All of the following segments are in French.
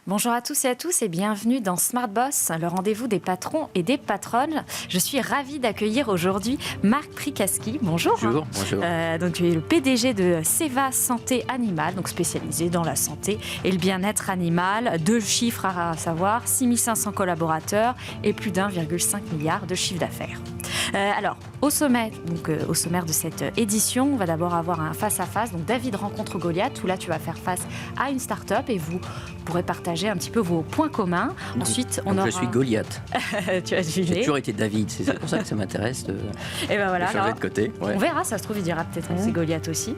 Bonjour à tous et à tous et bienvenue dans Smart Boss, le rendez-vous des patrons et des patronnes. Je suis ravie d'accueillir aujourd'hui Marc Prikaski. Bonjour. Bonjour. Donc tu es le PDG de Seva Santé Animale, donc spécialisé dans la santé et le bien-être animal. 2 chiffres à savoir, 6500 collaborateurs et plus d'1,5 milliard de chiffre d'affaires. Alors, au sommaire de cette édition, on va d'abord avoir un face-à-face. Donc, David rencontre Goliath, où là, tu vas faire face à une start-up et vous pourrez partager un petit peu vos points communs. Ensuite, on aura... Je suis Goliath. Tu as deviné. J'ai toujours été David, c'est pour ça que ça m'intéresse de changer de côté. Ouais. On verra, ça se trouve, il dira peut-être que c'est Goliath aussi.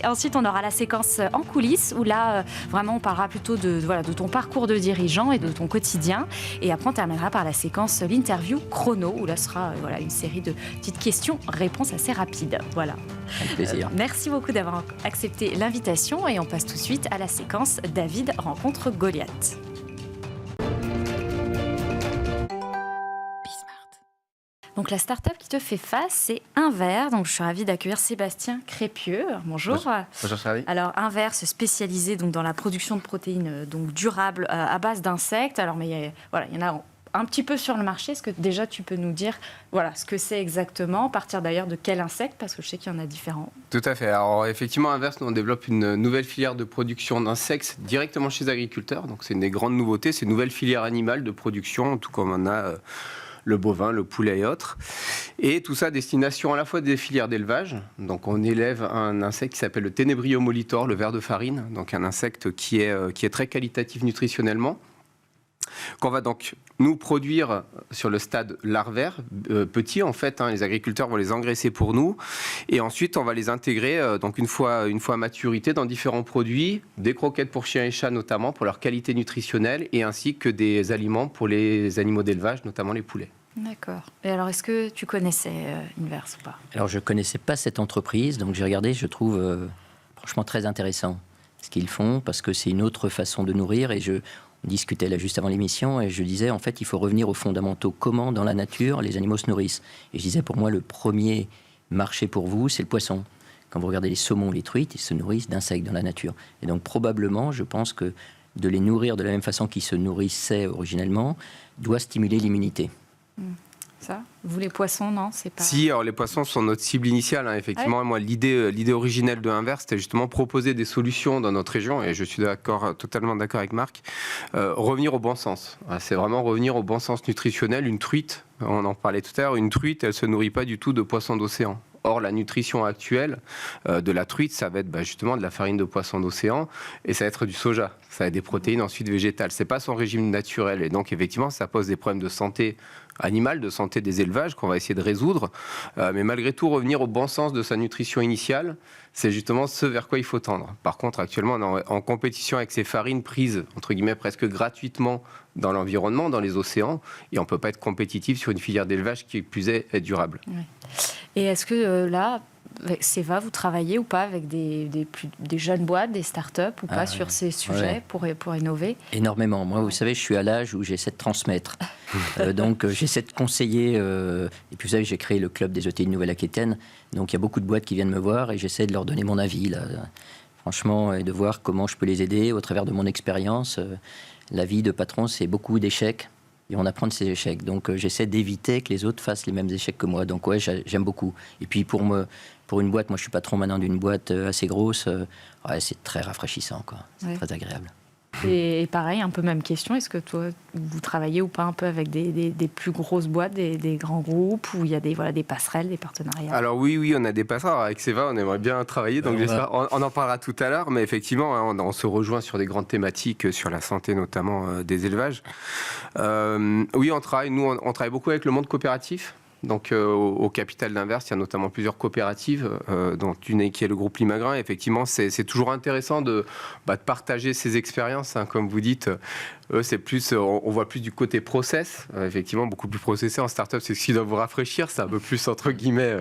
Ensuite, on aura la séquence en coulisses, où là, vraiment, on parlera plutôt de ton parcours de dirigeant et de ton quotidien. Et après, on terminera par la séquence l'interview chrono, où là sera une série de petites questions-réponses assez rapides. Voilà. Avec plaisir. Merci beaucoup d'avoir accepté l'invitation et on passe tout de suite à la séquence David rencontre Goliath. Donc la start-up qui te fait face, c'est Inver. Donc je suis ravie d'accueillir Sébastien Crépieux. Bonjour. Bonjour Charlie. Alors Inver, spécialisé donc dans la production de protéines donc durables à base d'insectes. Alors mais il y en a un petit peu sur le marché. Est-ce que déjà tu peux nous dire ce que c'est exactement, à partir d'ailleurs de quel insecte, parce que je sais qu'il y en a différents. Tout à fait. Alors effectivement, Inverse, nous on développe une nouvelle filière de production d'insectes directement chez les agriculteurs. Donc c'est une des grandes nouveautés, c'est une nouvelle filière animale de production, tout comme on a le bovin, le poulet et autres. Et tout ça à destination à la fois des filières d'élevage. Donc on élève un insecte qui s'appelle le Ténébrio molitor, le ver de farine. Donc un insecte qui est très qualitatif nutritionnellement, qu'on va donc nous produire sur le stade larvaire, petit en fait, les agriculteurs vont les engraisser pour nous, et ensuite on va les intégrer donc une fois à maturité dans différents produits, des croquettes pour chiens et chats notamment pour leur qualité nutritionnelle, et ainsi que des aliments pour les animaux d'élevage, notamment les poulets. D'accord. Et alors, est-ce que tu connaissais Inverse ou pas ? Alors, je ne connaissais pas cette entreprise, donc j'ai regardé, je trouve franchement très intéressant ce qu'ils font, parce que c'est une autre façon de nourrir, et on discutait là juste avant l'émission, et je disais, en fait, il faut revenir aux fondamentaux. Comment, dans la nature, les animaux se nourrissent ? Et je disais, pour moi, le premier marché pour vous, c'est le poisson. Quand vous regardez les saumons, les truites, ils se nourrissent d'insectes dans la nature. Et donc, probablement, je pense que de les nourrir de la même façon qu'ils se nourrissaient originellement doit stimuler l'immunité. Ça ? Vous, les poissons, non ? C'est pas... Si, alors les poissons sont notre cible initiale, effectivement. Ouais. Moi, l'idée originelle de Inverse, c'était justement proposer des solutions dans notre région, et je suis totalement d'accord avec Marc, revenir au bon sens. C'est vraiment revenir au bon sens nutritionnel. Une truite, on en parlait tout à l'heure, une truite, elle ne se nourrit pas du tout de poissons d'océan. Or, la nutrition actuelle de la truite, ça va être justement de la farine de poisson d'océan, et ça va être du soja. Ça va être des protéines ensuite végétales. C'est pas son régime naturel, et donc effectivement, ça pose des problèmes de santé animale, de santé des élevages qu'on va essayer de résoudre. Mais malgré tout, revenir au bon sens de sa nutrition initiale, c'est justement ce vers quoi il faut tendre. Par contre, actuellement, on est en compétition avec ces farines prises, entre guillemets, presque gratuitement dans l'environnement, dans les océans, et on ne peut pas être compétitif sur une filière d'élevage qui, plus est durable. Oui. Et est-ce que là, Seva, vous travaillez ou pas avec des jeunes boîtes, des startups ou pas sur ces sujets pour innover ? Énormément. Moi, vous savez, je suis à l'âge où j'essaie de transmettre. Donc, j'essaie de conseiller. Et puis, vous savez, j'ai créé le club des ETI de Nouvelle-Aquitaine. Donc, il y a beaucoup de boîtes qui viennent me voir et j'essaie de leur donner mon avis, là. Franchement, et de voir comment je peux les aider au travers de mon expérience. La vie de patron, c'est beaucoup d'échecs. Et on apprend de ces échecs. Donc, j'essaie d'éviter que les autres fassent les mêmes échecs que moi. Donc, ouais, j'aime beaucoup. Et puis, pour une boîte, moi, je suis patron maintenant d'une boîte assez grosse. C'est très rafraîchissant, quoi. C'est très agréable. Et pareil, un peu même question. Est-ce que toi, vous travaillez ou pas un peu avec des plus grosses boîtes, des grands groupes, où il y a des passerelles, des partenariats ? Alors oui, on a des passerelles. Avec Seva, on aimerait bien travailler. Donc on en parlera tout à l'heure. Mais effectivement, on se rejoint sur des grandes thématiques, sur la santé notamment des élevages. Oui, on travaille beaucoup avec le monde coopératif. Donc au capital d'Inverse, il y a notamment plusieurs coopératives, dont une qui est le groupe Limagrin. Et effectivement, c'est toujours intéressant de partager ces expériences. Comme vous dites, c'est plus, on voit plus du côté process. Effectivement, beaucoup plus processé en start-up, c'est ce qui doit vous rafraîchir. C'est un peu plus, entre guillemets,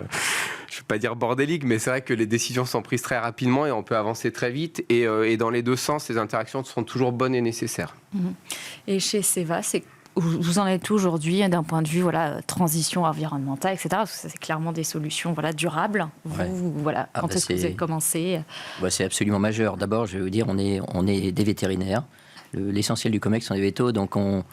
je ne vais pas dire bordélique, mais c'est vrai que les décisions sont prises très rapidement et on peut avancer très vite. Et dans les deux sens, les interactions seront toujours bonnes et nécessaires. Et chez Seva, c'est vous en êtes où aujourd'hui d'un point de vue transition environnementale, etc. Parce que ça, c'est clairement des solutions durables. Quand est-ce que vous avez commencé? C'est absolument majeur. D'abord, je vais vous dire, on est des vétérinaires. L'essentiel du COMEX sont des vétos, donc on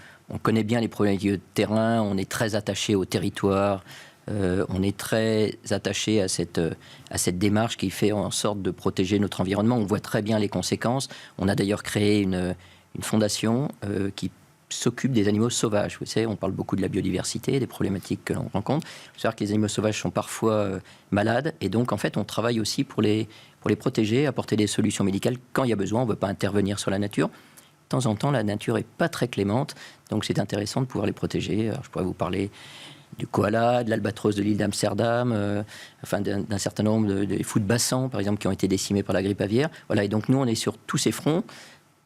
connaît bien les problématiques de terrain, on est très attaché au territoire, on est très attaché à cette démarche qui fait en sorte de protéger notre environnement. On voit très bien les conséquences. On a d'ailleurs créé une fondation qui s'occupe des animaux sauvages. Vous savez, on parle beaucoup de la biodiversité, des problématiques que l'on rencontre. Il faut savoir que les animaux sauvages sont parfois malades, et donc en fait on travaille aussi pour les protéger, apporter des solutions médicales quand il y a besoin. On ne veut pas intervenir sur la nature. De temps en temps, la nature n'est pas très clémente, donc c'est intéressant de pouvoir les protéger. Alors, je pourrais vous parler du koala, de l'albatros de l'île d'Amsterdam, d'un certain nombre de fous de bassan, par exemple, qui ont été décimés par la grippe aviaire. Et donc nous, on est sur tous ces fronts.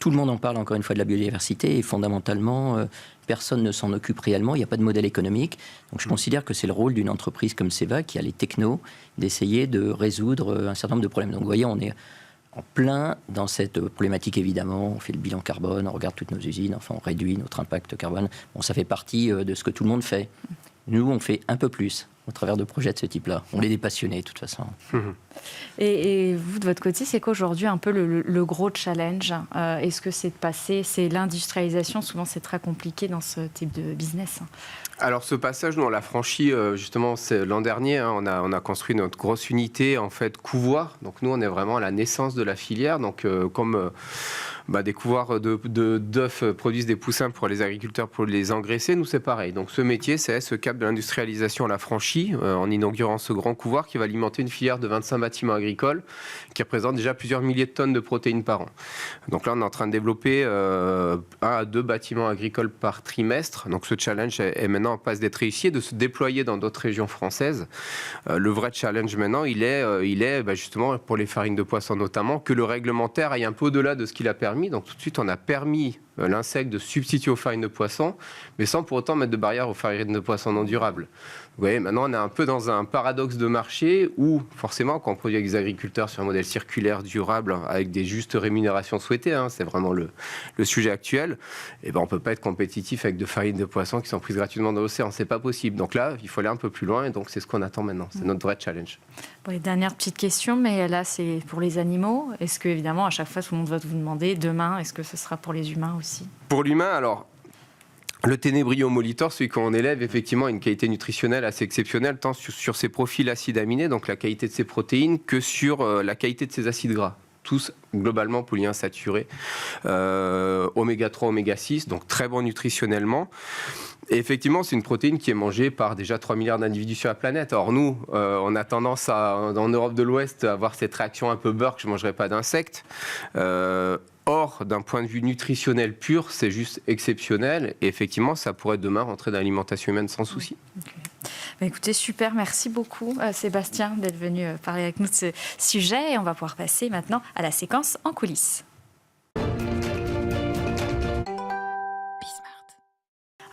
Tout le monde en parle, encore une fois, de la biodiversité, et fondamentalement, personne ne s'en occupe réellement. Il n'y a pas de modèle économique. Donc je considère que c'est le rôle d'une entreprise comme Ceva, qui a les technos, d'essayer de résoudre un certain nombre de problèmes. Donc vous voyez, on est en plein dans cette problématique, évidemment. On fait le bilan carbone, on regarde toutes nos usines, on réduit notre impact carbone. Ça fait partie de ce que tout le monde fait. Nous, on fait un peu plus au travers de projets de ce type-là. On est des passionnés, de toute façon. Et vous, de votre côté, c'est qu'aujourd'hui, un peu le gros challenge, est-ce que c'est de passer, c'est l'industrialisation, souvent c'est très compliqué dans ce type de business? Alors ce passage, nous on l'a franchi justement l'an dernier. On a construit notre grosse unité en fait couvoir. Donc nous on est vraiment à la naissance de la filière. Donc comme des couvoirs d'œufs produisent des poussins pour les agriculteurs pour les engraisser, nous c'est pareil. Donc ce métier, c'est ce cap de l'industrialisation, on l'a franchi en inaugurant ce grand couvoir qui va alimenter une filière de 25 bâtiments agricoles qui représente déjà plusieurs milliers de tonnes de protéines par an. Donc là on est en train de développer 1 à 2 bâtiments agricoles par trimestre. Donc ce challenge est maintenant en passe d'être réussi et de se déployer dans d'autres régions françaises. Le vrai challenge maintenant, il est justement pour les farines de poisson notamment, que le réglementaire aille un peu au-delà de ce qu'il a permis. Donc tout de suite, on a permis l'insecte de substituer aux farines de poisson, mais sans pour autant mettre de barrière aux farines de poisson non durables. Vous voyez, maintenant, on est un peu dans un paradoxe de marché où, forcément, quand on produit avec des agriculteurs sur un modèle circulaire, durable, avec des justes rémunérations souhaitées, c'est vraiment le sujet actuel, on ne peut pas être compétitif avec de farines de poisson qui sont prises gratuitement dans l'océan. C'est pas possible. Donc là, il faut aller un peu plus loin, et donc c'est ce qu'on attend maintenant. C'est notre vrai challenge. Bon, et dernière petite question, mais là, c'est pour les animaux. Est-ce que, évidemment, à chaque fois, tout le monde va vous demander, demain, est-ce que ce sera pour les humains aussi? Pour l'humain, alors... Le Ténébrio molitor, celui qu'on élève, effectivement, a une qualité nutritionnelle assez exceptionnelle, tant sur ses profils acides aminés, donc la qualité de ses protéines, que sur la qualité de ses acides gras. Tous globalement polyinsaturés, oméga 3, oméga 6, donc très bon nutritionnellement. Et effectivement, c'est une protéine qui est mangée par déjà 3 milliards d'individus sur la planète. Or, nous, on a tendance en Europe de l'Ouest, à avoir cette réaction un peu beurre que je ne mangerai pas d'insectes. Or, d'un point de vue nutritionnel pur, c'est juste exceptionnel. Et effectivement, ça pourrait demain rentrer dans l'alimentation humaine sans souci. Okay. Écoutez, super. Merci beaucoup, Sébastien, d'être venu parler avec nous de ce sujet. Et on va pouvoir passer maintenant à la séquence en coulisses.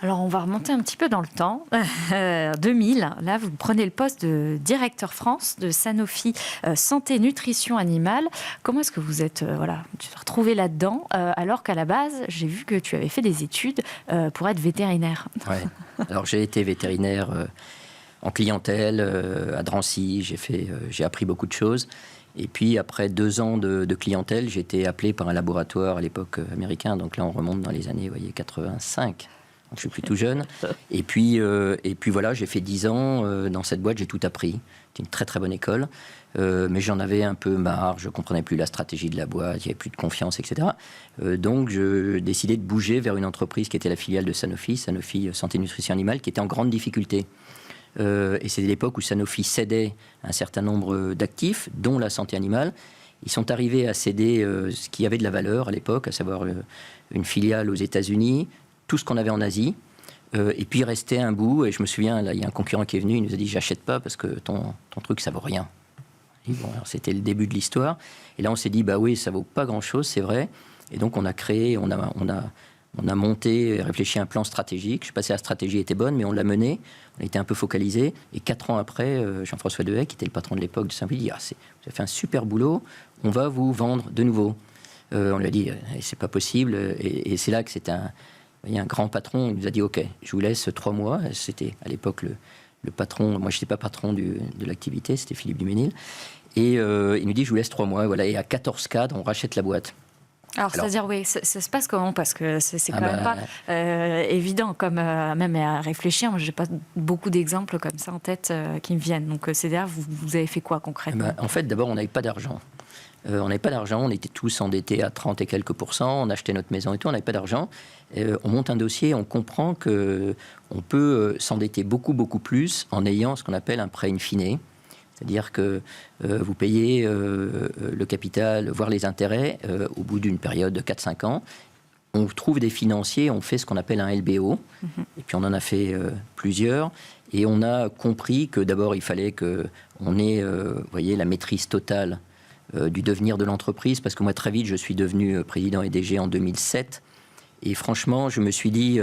Alors, on va remonter un petit peu dans le temps. 2000, là, vous prenez le poste de directeur France de Sanofi Santé Nutrition Animale. Comment est-ce que vous êtes retrouvé là-dedans, alors qu'à la base, j'ai vu que tu avais fait des études pour être vétérinaire? Ouais. Alors, j'ai été vétérinaire en clientèle à Drancy. J'ai appris beaucoup de choses. Et puis, après 2 ans de clientèle, j'ai été appelé par un laboratoire à l'époque américain. Donc là, on remonte dans les années 85. Donc, je suis plus tout jeune. Et puis voilà, j'ai fait 10 ans dans cette boîte, j'ai tout appris. C'était une très très bonne école. Mais j'en avais un peu marre, je ne comprenais plus la stratégie de la boîte, il n'y avait plus de confiance, etc. Donc je décidais de bouger vers une entreprise qui était la filiale de Sanofi, Sanofi Santé Nutrition Animale, qui était en grande difficulté. Et c'est l'époque où Sanofi cédait un certain nombre d'actifs, dont la santé animale. Ils sont arrivés à céder ce qui avait de la valeur à l'époque, à savoir une filiale aux États-Unis, tout ce qu'on avait en Asie, et puis il restait un bout, et je me souviens, là, il y a un concurrent qui est venu, il nous a dit « j'achète pas parce que ton truc, ça vaut rien ». Bon, c'était le début de l'histoire, et là on s'est dit « bah oui, ça vaut pas grand-chose, c'est vrai », et donc on a créé, on a monté, réfléchi à un plan stratégique, je sais pas si la stratégie était bonne, mais on l'a menée, on a été un peu focalisé, et 4 ans après, Jean-François Dehaye, qui était le patron de l'époque de Sanofi, dit « ah, vous avez fait un super boulot, on va vous vendre de nouveau ». On lui a dit « c'est pas possible », et c'est là que c'était voyez, un grand patron, il nous a dit « Ok, je vous laisse 3 mois ». C'était à l'époque le patron, moi je n'étais pas patron de l'activité, c'était Philippe Duménil. Et il nous dit « Je vous laisse 3 mois ». Voilà, et à 14 cadres, on rachète la boîte. Alors, c'est-à-dire, oui, ça se passe comment? Parce que c'est quand même pas évident, comme même à réfléchir. Moi, je n'ai pas beaucoup d'exemples comme ça en tête qui me viennent. Donc, c'est-à-dire, vous avez fait quoi concrètement? En fait, d'abord, on n'avait pas d'argent. On n'avait pas d'argent, on était tous endettés à 30 et quelques %, on achetait notre maison et tout, on n'avait pas d'argent. On monte un dossier, on comprend qu'on peut s'endetter beaucoup, beaucoup plus en ayant ce qu'on appelle un prêt in fine. C'est-à-dire que vous payez le capital, voire les intérêts, au bout d'une période de 4-5 ans. On trouve des financiers, on fait ce qu'on appelle un LBO, et puis on en a fait plusieurs. Et on a compris que d'abord, il fallait qu'on ait voyez, la maîtrise totale du devenir de l'entreprise, parce que moi, très vite, je suis devenu président et DG en 2007. Et franchement, je me suis dit,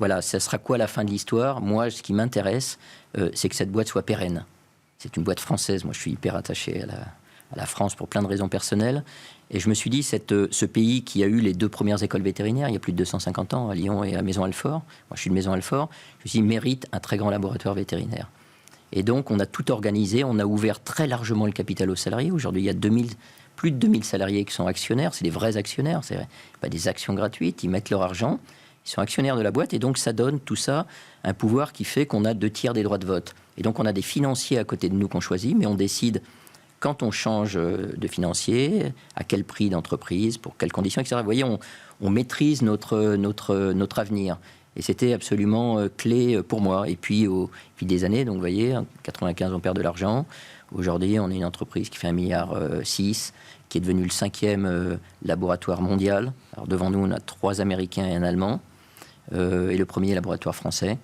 voilà, ça sera quoi la fin de l'histoire? Moi, ce qui m'intéresse, c'est que cette boîte soit pérenne. C'est une boîte française. Moi, je suis hyper attaché à la France pour plein de raisons personnelles. Et je me suis dit, ce pays qui a eu les 2 premières écoles vétérinaires, il y a plus de 250 ans, à Lyon et à Maison-Alfort, moi, je suis de Maison-Alfort, je me suis dit, mérite un très grand laboratoire vétérinaire. Et donc, on a tout organisé, on a ouvert très largement le capital aux salariés. Aujourd'hui, il y a plus de 2000 salariés qui sont actionnaires. C'est des vrais actionnaires, c'est pas des actions gratuites. Ils mettent leur argent, ils sont actionnaires de la boîte. Et donc, ça donne tout ça un pouvoir qui fait qu'on a 2/3 des droits de vote. Et donc, on a des financiers à côté de nous qu'on choisit, mais on décide quand on change de financier, à quel prix d'entreprise, pour quelles conditions, etc. Vous voyez, on maîtrise notre avenir. Et c'était absolument clé pour moi. Et puis, puis des années, donc vous voyez, en 95, on perd de l'argent. Aujourd'hui, on est une entreprise qui fait 1,6 milliard, qui est devenue le 5e laboratoire mondial. Alors, devant nous, on a 3 Américains et un Allemand, et le premier laboratoire français.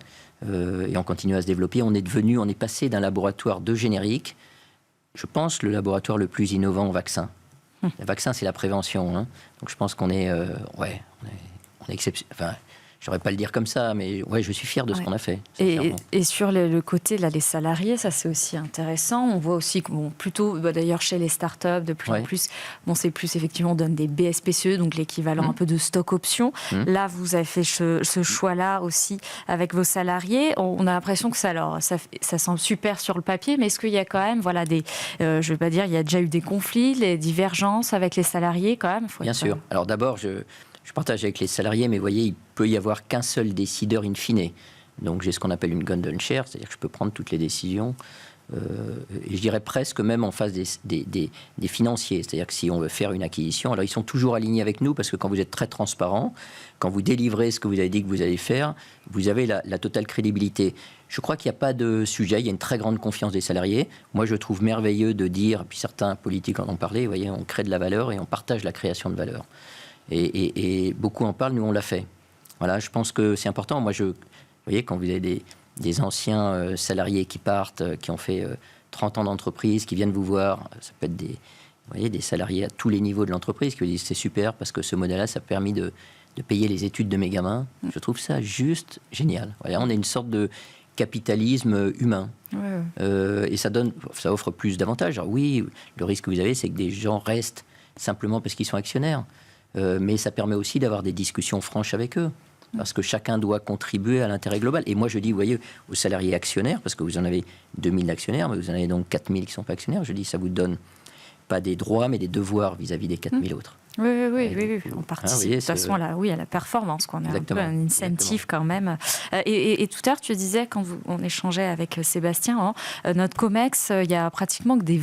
Et on continue à se développer. On est passé d'un laboratoire de générique, je pense, le laboratoire le plus innovant en vaccin. Le vaccin, c'est la prévention. Hein. Donc, je pense qu'on est exceptionnel. Enfin, je n'aurais pas le dire comme ça, mais ouais, je suis fier de ce qu'on a fait. Et sur le côté, là, les salariés, ça c'est aussi intéressant. On voit aussi que, plutôt, d'ailleurs, chez les startups, de plus en plus, c'est plus effectivement, on donne des BSPCE, donc l'équivalent un peu de stock option. Là, vous avez fait ce choix-là aussi avec vos salariés. On a l'impression que ça semble super sur le papier, mais est-ce qu'il y a quand même, voilà, je ne veux pas dire, il y a déjà eu des conflits, des divergences avec les salariés quand même? Bien sûr. Alors d'abord, je partage avec les salariés, mais vous voyez, il peut y avoir qu'un seul décideur in fine. Donc j'ai ce qu'on appelle une golden share, c'est-à-dire que je peux prendre toutes les décisions. Et je dirais presque même en face des financiers. C'est-à-dire que si on veut faire une acquisition, alors ils sont toujours alignés avec nous, parce que quand vous êtes très transparent, quand vous délivrez ce que vous avez dit que vous allez faire, vous avez la totale crédibilité. Je crois qu'il n'y a pas de sujet, il y a une très grande confiance des salariés. Moi, je trouve merveilleux de dire, puis certains politiques en ont parlé, vous voyez, on crée de la valeur et on partage la création de valeur. Et beaucoup en parlent, nous on l'a fait. Voilà, je pense que c'est important. Moi, vous voyez, quand vous avez des anciens salariés qui partent, qui ont fait 30 ans d'entreprise, qui viennent vous voir, ça peut être des salariés à tous les niveaux de l'entreprise, qui vous disent c'est super parce que ce modèle-là, ça a permis de payer les études de mes gamins. Je trouve ça juste génial. Voilà, on est une sorte de capitalisme humain. Et ça offre plus d'avantages. Alors oui, le risque que vous avez, c'est que des gens restent simplement parce qu'ils sont actionnaires. Mais ça permet aussi d'avoir des discussions franches avec eux, parce que chacun doit contribuer à l'intérêt global. Et moi, je dis, vous voyez, aux salariés actionnaires, parce que vous en avez 2000 actionnaires, mais vous en avez donc 4000 qui ne sont pas actionnaires, je dis, ça vous donne pas des droits, mais des devoirs vis-à-vis des 4000 autres. Oui. On participe de toute façon à la performance, qu'on a un peu un incentive quand même. Et tout à l'heure, tu disais, quand on échangeait avec Sébastien, notre COMEX, il y a pratiquement que des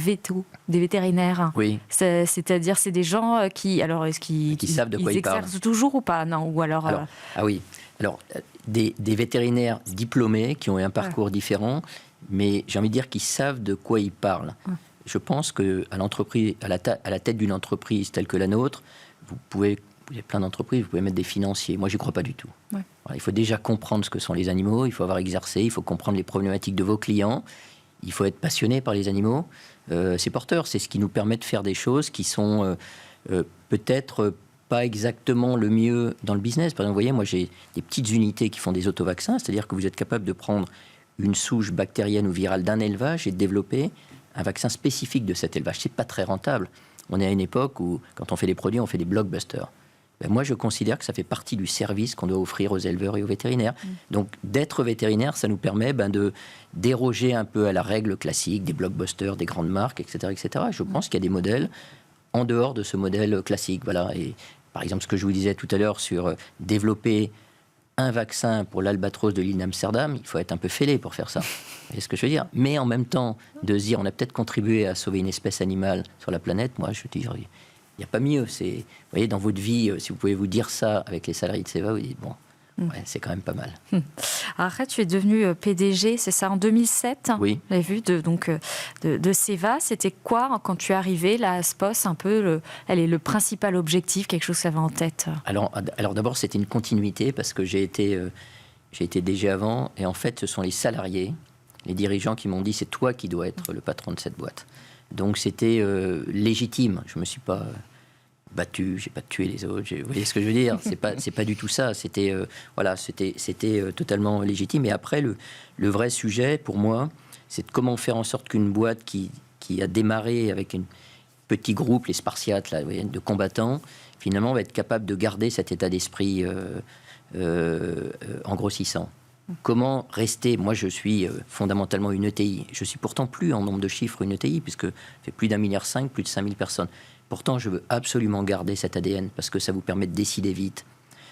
vétérinaires. Oui. C'est-à-dire, c'est des gens qui savent de quoi ils parlent. Ils exercent toujours ou pas, non? Ou alors, Ah oui. Alors, des vétérinaires diplômés qui ont un parcours différent, mais j'ai envie de dire qu'ils savent de quoi ils parlent. Je pense qu'à l'entreprise, à la tête d'une entreprise telle que la nôtre, vous avez plein d'entreprises, vous pouvez mettre des financiers. Moi, je n'y crois pas du tout. Voilà, il faut déjà comprendre ce que sont les animaux, il faut avoir exercé, il faut comprendre les problématiques de vos clients, il faut être passionné par les animaux. C'est porteur, c'est ce qui nous permet de faire des choses qui sont peut-être pas exactement le mieux dans le business. Par exemple, vous voyez, moi, j'ai des petites unités qui font des autovaccins, c'est-à-dire que vous êtes capable de prendre une souche bactérienne ou virale d'un élevage et de développer un vaccin spécifique de cet élevage. C'est pas très rentable. On est à une époque où, quand on fait des produits, on fait des blockbusters. ben moi je considère que ça fait partie du service qu'on doit offrir aux éleveurs et aux vétérinaires. Donc d'être vétérinaire, ça nous permet de déroger un peu à la règle classique des blockbusters, des grandes marques, etc. etc. Je pense qu'il y a des modèles en dehors de ce modèle classique. Voilà. Et par exemple, ce que je vous disais tout à l'heure sur développer un vaccin pour l'albatros de l'île d'Amsterdam, il faut être un peu fêlé pour faire ça. Vous voyez ce que je veux dire? Mais en même temps, de se dire, on a peut-être contribué à sauver une espèce animale sur la planète, moi, je dis, il n'y a pas mieux. Vous voyez, dans votre vie, si vous pouvez vous dire ça avec les salariés de Ceva, vous dites, bon, ouais, c'est quand même pas mal. Alors après, tu es devenu PDG, c'est ça, en 2007? Oui. Vous avez vu, de Ceva. C'était quoi, quand tu es arrivé là, à SPOS, un peu le principal objectif, quelque chose que tu avais en tête? Alors d'abord, c'était une continuité, parce que j'ai été DG avant, et en fait, ce sont les salariés, les dirigeants qui m'ont dit, c'est toi qui dois être le patron de cette boîte. Donc c'était légitime. Je ne me suis pas battu, j'ai pas tué les autres. Vous voyez ce que je veux dire? C'est pas du tout ça. C'était totalement légitime. Et après, le vrai sujet pour moi, c'est de comment faire en sorte qu'une boîte qui a démarré avec un petit groupe, les Spartiates, là, vous voyez, de combattants, finalement va être capable de garder cet état d'esprit en grossissant. Comment rester? Moi, je suis fondamentalement une ETI. Je suis pourtant plus en nombre de chiffres une ETI, puisque ça fait plus d'1,5 milliard, plus de 5000 personnes. Pourtant, je veux absolument garder cet ADN, parce que ça vous permet de décider vite.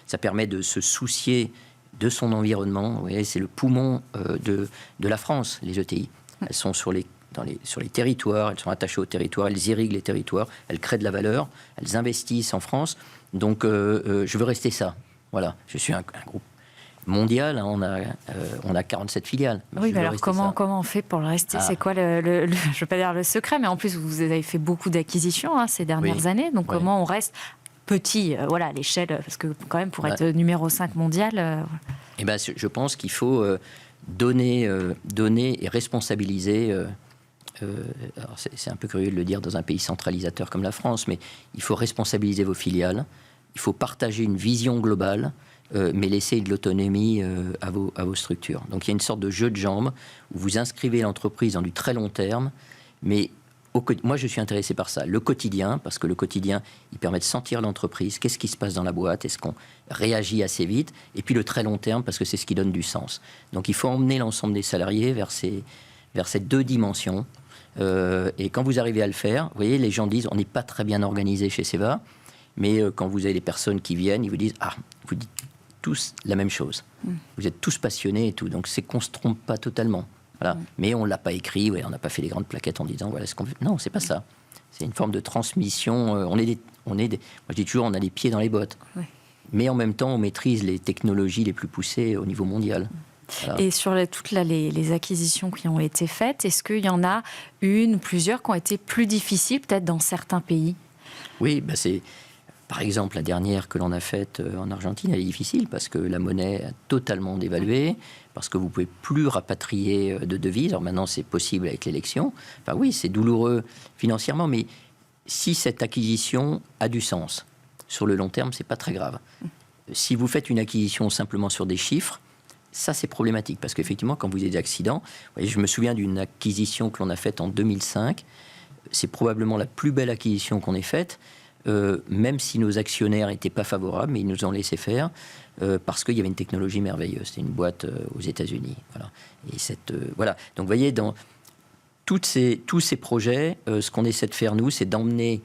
Ça permet de se soucier de son environnement. Vous voyez, c'est le poumon de la France, les ETI. Elles sont sur les territoires, elles sont attachées aux territoires, elles irriguent les territoires, elles créent de la valeur, elles investissent en France. Donc, je veux rester ça. Voilà, je suis un groupe mondial, hein, on a 47 filiales. Oui, mais alors comment on fait pour le rester? C'est quoi je ne veux pas dire le secret, mais en plus vous avez fait beaucoup d'acquisitions ces dernières années, donc comment on reste petit, à l'échelle, parce que quand même pour être numéro 5 mondial... Eh ben, je pense qu'il faut donner et responsabiliser... alors c'est un peu curieux de le dire dans un pays centralisateur comme la France, mais il faut responsabiliser vos filiales, il faut partager une vision globale, mais laisser de l'autonomie à vos structures. Donc il y a une sorte de jeu de jambes où vous inscrivez l'entreprise dans du très long terme, mais moi je suis intéressé par ça. Le quotidien, parce que le quotidien, il permet de sentir l'entreprise, qu'est-ce qui se passe dans la boîte, est-ce qu'on réagit assez vite, et puis le très long terme, parce que c'est ce qui donne du sens. Donc il faut emmener l'ensemble des salariés vers ces deux dimensions. Et quand vous arrivez à le faire, vous voyez, les gens disent, on n'est pas très bien organisé chez Ceva, mais quand vous avez des personnes qui viennent, ils vous disent, vous dites tous la même chose. Vous êtes tous passionnés et tout, donc c'est qu'on ne se trompe pas totalement. Voilà. Mais on ne l'a pas écrit, on n'a pas fait les grandes plaquettes en disant voilà ce qu'on veut. Non, c'est pas ça. C'est une forme de transmission. Moi je dis toujours, on a les pieds dans les bottes. Mais en même temps, on maîtrise les technologies les plus poussées au niveau mondial. Voilà. Et sur toutes les acquisitions qui ont été faites, est-ce qu'il y en a une ou plusieurs qui ont été plus difficiles, peut-être dans certains pays? Oui, c'est... Par exemple, la dernière que l'on a faite en Argentine, elle est difficile parce que la monnaie a totalement dévalué, parce que vous ne pouvez plus rapatrier de devises. Alors maintenant, c'est possible avec l'élection. Enfin oui, c'est douloureux financièrement, mais si cette acquisition a du sens, sur le long terme, ce n'est pas très grave. Si vous faites une acquisition simplement sur des chiffres, ça c'est problématique, parce qu'effectivement, quand vous avez des accidents, vous voyez, je me souviens d'une acquisition que l'on a faite en 2005, c'est probablement la plus belle acquisition qu'on ait faite, même si nos actionnaires n'étaient pas favorables, mais ils nous ont laissé faire parce qu'il y avait une technologie merveilleuse. C'était une boîte aux États-Unis. Voilà. Et voilà. Donc, vous voyez, dans tous ces projets, ce qu'on essaie de faire, nous, c'est d'emmener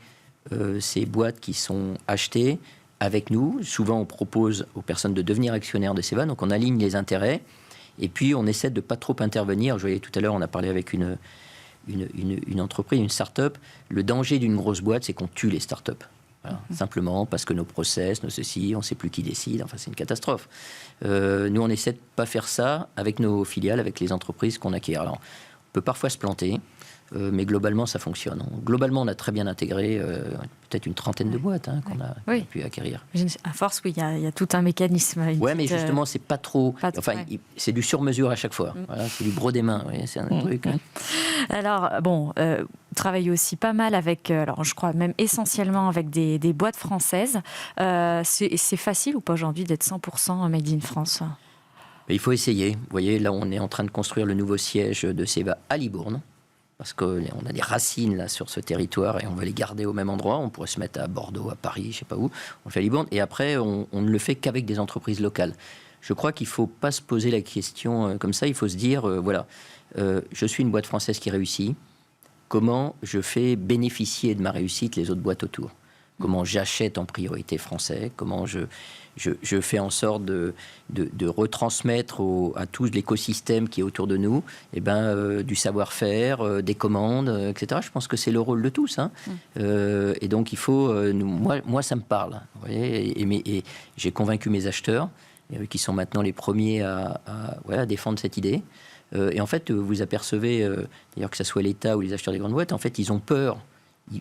ces boîtes qui sont achetées avec nous. Souvent, on propose aux personnes de devenir actionnaires de Ceva, donc on aligne les intérêts, et puis on essaie de ne pas trop intervenir. Je voyais tout à l'heure, on a parlé avec une entreprise, une start-up. Le danger d'une grosse boîte, c'est qu'on tue les start-up. Voilà. Simplement parce que nos process, nos ceci, on ne sait plus qui décide. Enfin, c'est une catastrophe. Nous, on essaie de ne pas faire ça avec nos filiales, avec les entreprises qu'on acquiert. Alors, on peut parfois se planter, mais globalement, ça fonctionne. Globalement, on a très bien intégré peut-être une trentaine de boîtes qu'on a pu acquérir. À force, oui, il y a tout un mécanisme. Oui, mais justement, c'est pas trop... c'est du sur-mesure à chaque fois. Voilà, c'est du gros des mains. C'est un truc. Alors, bon, travailler aussi pas mal avec, alors je crois même essentiellement avec des boîtes françaises. C'est facile ou pas aujourd'hui d'être 100% made in France? Il faut essayer. Vous voyez, là, on est en train de construire le nouveau siège de Ceva à Libourne. parce qu'on a des racines là sur ce territoire et on va les garder au même endroit. On pourrait se mettre à Bordeaux, à Paris, je ne sais pas où. On le fait à Libourne et après on ne le fait qu'avec des entreprises locales. Je crois qu'il ne faut pas se poser la question comme ça. Il faut se dire, voilà, je suis une boîte française qui réussit. Comment je fais bénéficier de ma réussite les autres boîtes autour? Comment j'achète en priorité français? Comment je fais en sorte de retransmettre à tout l'écosystème qui est autour de nous du savoir-faire, des commandes, etc. Je pense que c'est le rôle de tous. Hein. Et donc, il faut... moi, ça me parle. Vous voyez, et j'ai convaincu mes acheteurs, qui sont maintenant les premiers à défendre cette idée. Et en fait, vous apercevez, d'ailleurs que ce soit l'État ou les acheteurs des grandes boîtes, en fait, ils ont peur.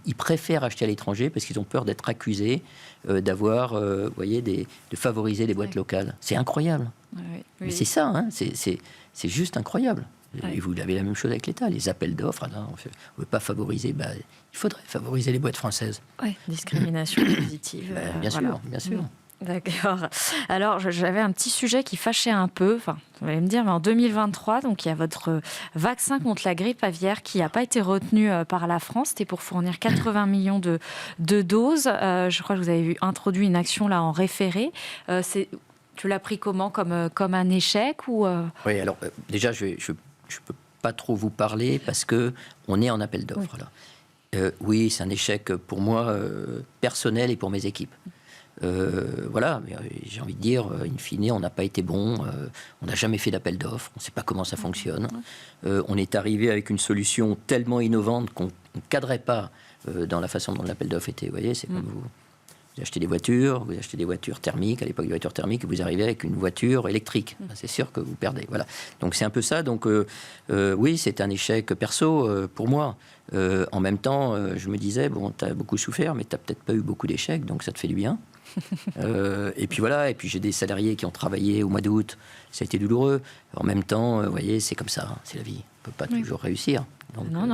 Ils préfèrent acheter à l'étranger parce qu'ils ont peur d'être accusés d'avoir, de favoriser les boîtes locales. C'est incroyable. Oui. Mais c'est ça, hein, c'est juste incroyable. Et vous avez la même chose avec l'État, les appels d'offres. On ne veut pas favoriser. Il faudrait favoriser les boîtes françaises. Oui, discrimination positive. Bien sûr. D'accord. Alors, j'avais un petit sujet qui fâchait un peu. Enfin, vous allez me dire, mais en 2023, donc il y a votre vaccin contre la grippe aviaire qui n'a pas été retenu par la France. C'était pour fournir 80 millions de doses. Je crois que vous avez introduit une action là en référé. Tu l'as pris comment, comme un échec ou Oui, alors déjà, je peux pas trop vous parler parce que on est en appel d'offres là. Oui, c'est un échec pour moi personnel et pour mes équipes. J'ai envie de dire, in fine, on n'a pas été bon, on n'a jamais fait d'appel d'offres, on ne sait pas comment ça fonctionne. On est arrivé avec une solution tellement innovante qu'on ne cadrait pas dans la façon dont l'appel d'offres était. Vous voyez, c'est comme vous achetez des voitures, thermiques, à l'époque des voitures thermiques, et vous arrivez avec une voiture électrique. C'est sûr que vous perdez. Voilà. Donc c'est un peu ça. Donc oui, c'est un échec perso pour moi. En même temps, je me disais, bon, tu as beaucoup souffert, mais tu n'as peut-être pas eu beaucoup d'échecs, donc ça te fait du bien. Et puis voilà, et puis j'ai des salariés qui ont travaillé au mois d'août, ça a été douloureux. En même temps, vous voyez, c'est comme ça, hein, c'est la vie. On ne peut pas toujours réussir. Donc, non,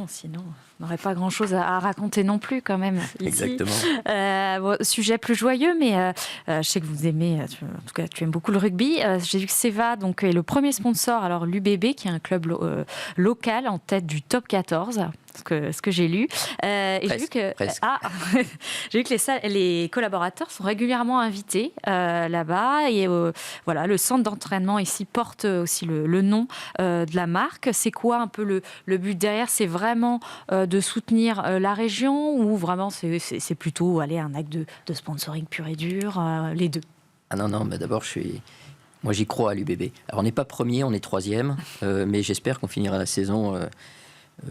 sinon on n'aurait pas grand-chose à raconter non plus quand même. Ici. Exactement. Sujet plus joyeux, mais je sais que vous aimez, en tout cas tu aimes beaucoup le rugby. J'ai vu que Ceva donc, est le premier sponsor, alors l'UBB, qui est un club local en tête du top 14. Ce que j'ai lu. Et j'ai vu que, j'ai vu que les collaborateurs sont régulièrement invités là-bas. Et le centre d'entraînement ici porte aussi le nom de la marque. C'est quoi un peu le but derrière? C'est vraiment de soutenir la région ou vraiment c'est plutôt un acte de sponsoring pur et dur, les deux? Ah non, mais d'abord moi j'y crois à l'UBB. Alors on n'est pas premier, on est troisième, mais j'espère qu'on finira la saison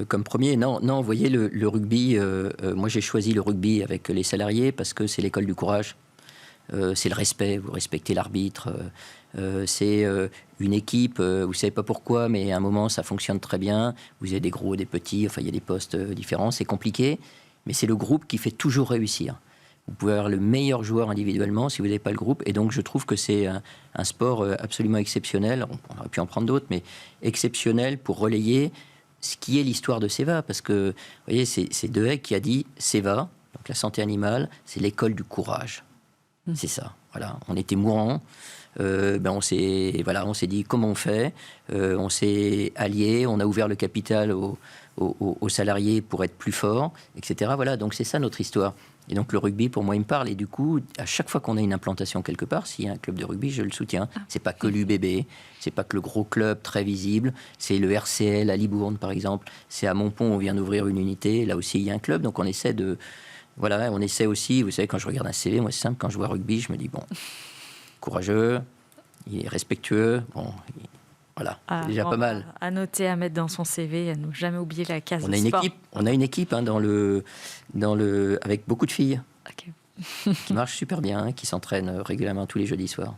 comme premier. Non, vous voyez, le rugby, moi j'ai choisi le rugby avec les salariés parce que c'est l'école du courage. C'est le respect, vous respectez l'arbitre. C'est une équipe, vous ne savez pas pourquoi, mais à un moment ça fonctionne très bien. Vous avez des gros, des petits, enfin il y a des postes différents, c'est compliqué, mais c'est le groupe qui fait toujours réussir. Vous pouvez avoir le meilleur joueur individuellement si vous n'avez pas le groupe. Et donc, je trouve que c'est un sport absolument exceptionnel. On aurait pu en prendre d'autres, mais exceptionnel pour relayer ce qui est l'histoire de Ceva. Parce que, vous voyez, c'est Dehaigue qui a dit Ceva, donc la santé animale, c'est l'école du courage. C'est ça. Voilà. On était mourants. On s'est dit comment on fait. On s'est alliés. On a ouvert le capital aux salariés pour être plus forts, etc. Voilà. Donc, c'est ça notre histoire. Et donc le rugby, pour moi, il me parle. Et du coup, à chaque fois qu'on a une implantation quelque part, s'il y a un club de rugby, je le soutiens. C'est pas que l'UBB, c'est pas que le gros club très visible, c'est le RCL à Libourne, par exemple. C'est à Montpont, on vient d'ouvrir une unité. Là aussi, il y a un club. Donc on essaie on essaie aussi. Vous savez, quand je regarde un CV, moi, c'est simple. Quand je vois rugby, je me dis, bon, courageux, il est respectueux, bon... Voilà, c'est déjà pas mal. À noter, à mettre dans son CV, à ne jamais oublier la case sport. On a une équipe hein, avec beaucoup de filles qui marche super bien, qui s'entraînent régulièrement tous les jeudis soirs.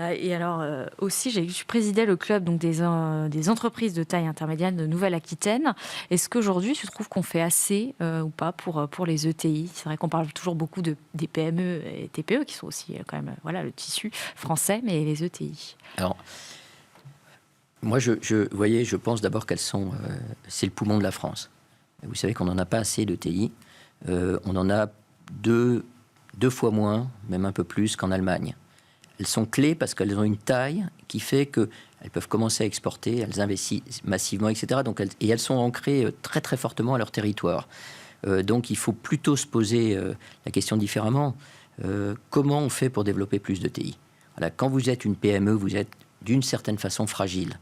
Ouais. Et alors, aussi, je présidais le club donc, des entreprises de taille intermédiaire de Nouvelle-Aquitaine. Est-ce qu'aujourd'hui, tu trouves qu'on fait assez ou pas pour les ETI? C'est vrai qu'on parle toujours beaucoup des PME et TPE, qui sont aussi quand même le tissu français, mais les ETI. Alors... Moi, je pense d'abord qu'elles sont... c'est le poumon de la France. Vous savez qu'on n'en a pas assez d'ETI. On en a deux fois moins, même un peu plus qu'en Allemagne. elles sont clés parce qu'elles ont une taille qui fait qu'elles peuvent commencer à exporter, elles investissent massivement, etc. Donc elles sont ancrées très très fortement à leur territoire. Donc il faut plutôt se poser la question différemment. Comment on fait pour développer plus d'ETI ? Voilà, quand vous êtes une PME, vous êtes d'une certaine façon fragile,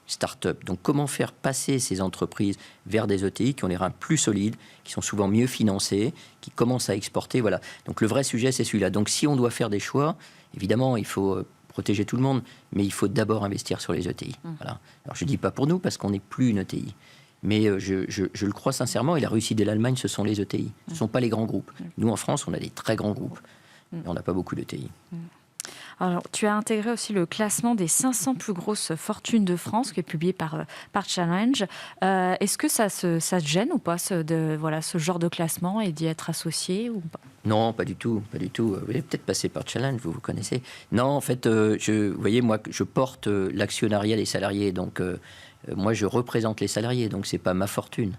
start-up. Donc comment faire passer ces entreprises vers des ETI qui ont les reins plus solides, qui sont souvent mieux financés, qui commencent à exporter. Voilà. Donc le vrai sujet, c'est celui-là. Donc si on doit faire des choix, évidemment, il faut protéger tout le monde, mais il faut d'abord investir sur les ETI. Voilà. Alors je ne dis pas pour nous, parce qu'on n'est plus une ETI. Mais je le crois sincèrement, et la Russie et l'Allemagne, ce sont les ETI. Ce ne sont pas les grands groupes. Nous, en France, on a des très grands groupes, mais on n'a pas beaucoup d'ETI. Alors, tu as intégré aussi le classement des 500 plus grosses fortunes de France, qui est publié par Challenge. Est-ce que ça te gêne ou pas, ce genre de classement, et d'y être associé ou pas ? Non, pas du tout, pas du tout. Vous avez peut-être passé par Challenge, vous connaissez. Non, en fait, vous voyez, moi, je porte l'actionnariat des salariés, donc moi, je représente les salariés, donc c'est pas ma fortune,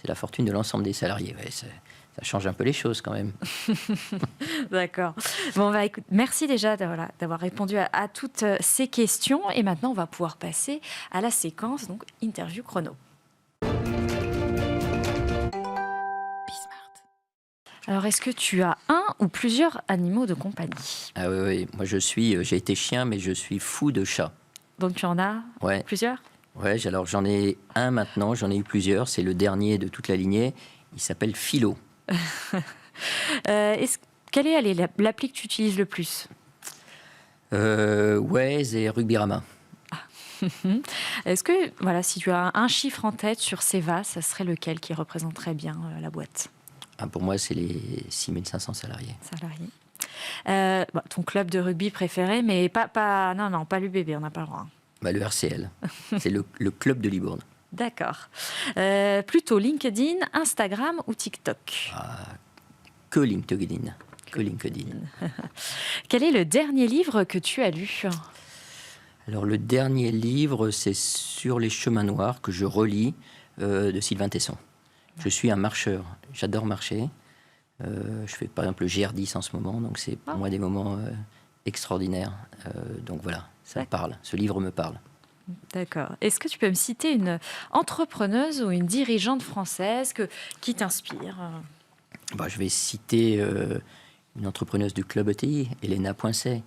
c'est la fortune de l'ensemble des salariés. Ouais, ça change un peu les choses quand même. D'accord. Bon, écoute, merci déjà d'avoir répondu à toutes ces questions. Et maintenant, on va pouvoir passer à la séquence, donc interview chrono. Alors, est-ce que tu as un ou plusieurs animaux de compagnie ? Ah oui, moi j'ai été chien, mais je suis fou de chat. Donc tu en as plusieurs ? Ouais, alors j'en ai un maintenant, j'en ai eu plusieurs. C'est le dernier de toute la lignée. Il s'appelle Philo. Quelle est l'appli que tu utilises le plus ? Waze et Rugbyarama. Est-ce que, si tu as un chiffre en tête sur Seva, ça serait lequel qui représenterait bien la boîte ? Pour moi, c'est les 6500 salariés. Ton club de rugby préféré, mais pas l'UBB, on n'a pas le droit. Le RCL, c'est le club de Libourne. D'accord. Plutôt LinkedIn, Instagram ou TikTok ? Que LinkedIn. Quel est le dernier livre que tu as lu ? Alors, le dernier livre, c'est Sur les chemins noirs, que je relis, de Sylvain Tesson. Je suis un marcheur. J'adore marcher. Je fais par exemple le GR10 en ce moment, donc c'est pour moi des moments extraordinaires. Donc voilà, ça me parle. Ce livre me parle. D'accord. Est-ce que tu peux me citer une entrepreneuse ou une dirigeante française qui t'inspire ? Je vais citer une entrepreneuse du club ETI, Elena Poincet,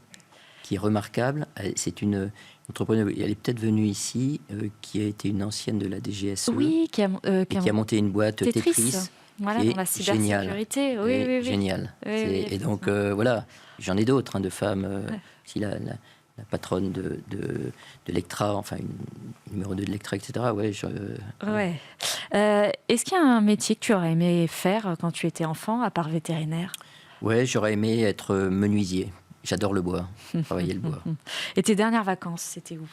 qui est remarquable. C'est une entrepreneuse, elle est peut-être venue ici, qui a été une ancienne de la DGSE, qui a monté une boîte Tetris. Voilà, dans la cybersécurité. Oui. Génial. Et donc, voilà, j'en ai d'autres, de femmes. Si la patronne de Lectra, enfin, numéro 2 de Lectra, etc. Est-ce qu'il y a un métier que tu aurais aimé faire quand tu étais enfant, à part vétérinaire ? Ouais, j'aurais aimé être menuisier. J'adore le bois, travailler le bois. Et tes dernières vacances, c'était où ?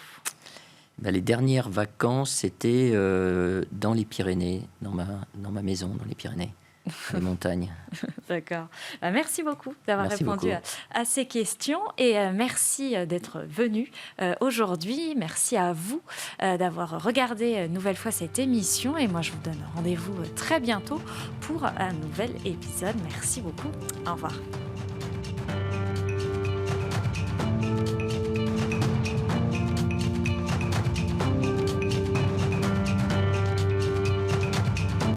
Les dernières vacances, c'était dans les Pyrénées, dans ma maison, dans les Pyrénées, les montagnes. D'accord. Merci beaucoup d'avoir répondu à ces questions et merci d'être venu aujourd'hui. Merci à vous d'avoir regardé une nouvelle fois cette émission et moi je vous donne rendez-vous très bientôt pour un nouvel épisode. Merci beaucoup. Au revoir.